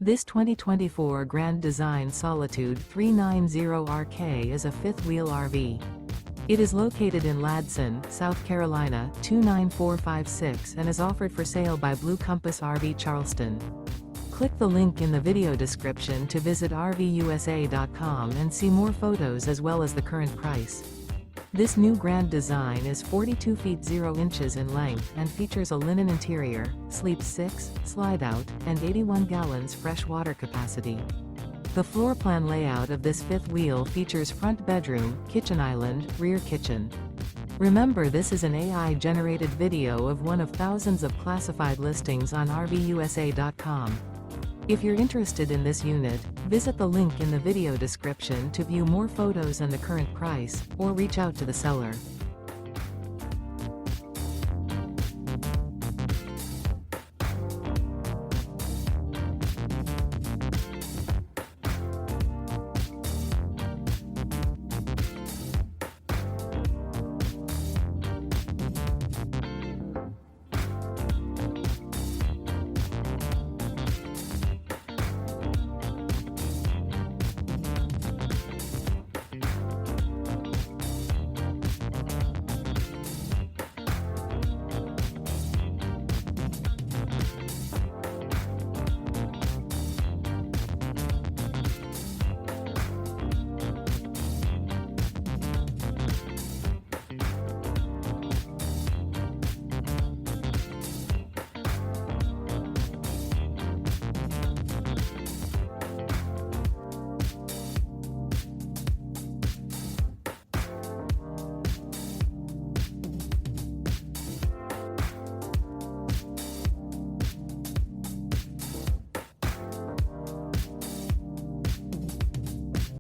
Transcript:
This 2024 Grand Design Solitude 390RK is a fifth-wheel RV. It is located in Ladson, South Carolina 29456 and is offered for sale by Blue Compass RV Charleston. Click the link in the video description to visit RVUSA.com and see more photos as well as the current price. This new Grand Design is 42 feet 0 inches in length and features a linen interior, sleeps 6, slide-out, and 81 gallons fresh water capacity. The floor plan layout of this fifth wheel features front bedroom, kitchen island, rear kitchen. Remember, this is an AI-generated video of one of thousands of classified listings on RVUSA.com. If you're interested in this unit, visit the link in the video description to view more photos and the current price, or reach out to the seller.